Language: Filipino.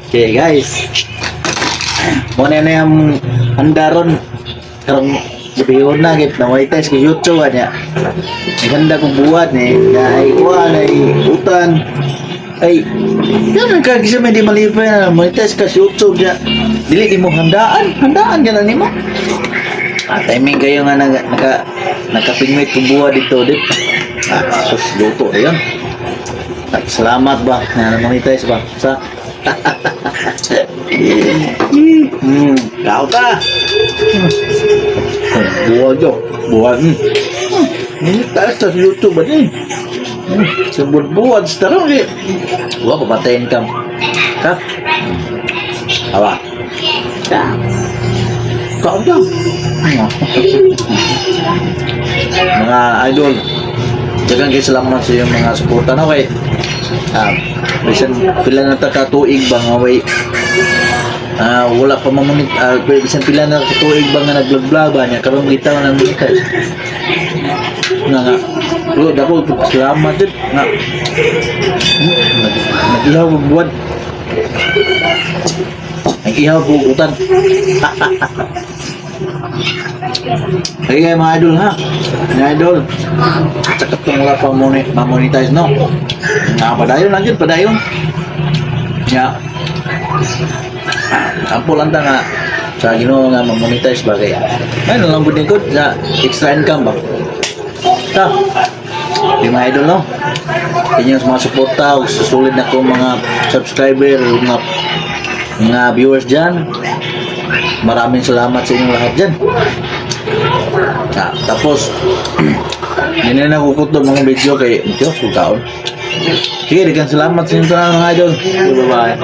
Okay guys, muna na yung handaron karong sabihin na git na may test ko YouTube niya. Ganda kong buhat ni ay kuan ay utan ay yan ka kasi may di malipay na may test ka sa YouTube niya. Dili di mo handaan gana nimo. Timing kayo nga nakapingwit kong buhat dito dit. Sus luto na yun. Salamat ba na monetize ba sa kau ka buat jo buat ini tayo sa YouTube ni sebut buat sekarang ni gua patayin kam ha apa kau dah mga idol jagang kayo salamat sa iyong mga suporta na kay bisan pila na takatuig ba nga way wala pa mamunit bisan pila na takatuig ba nga nag-vlog ba niya karon bitaw na monetize nga bro dako salamat din nga nag-ihaw buwan nag-ihaw bugutan ay mga idol ha mga idol sakit kung wala pa monetize no padayon lang yun padayon ya ampo lang ta nga sa Ginoo nga monetize ba kaya may nalang budin ko sa extra income ba ta di mga idol no inyong mga suporta o susulid na ko mga subscriber mga viewers dyan maraming salamat sa inyong lahat dyan tapos hindi na nakukuto mga video kay Diyos kaon. Sige, dikan salamat sa inyo mga idol. Bye bye.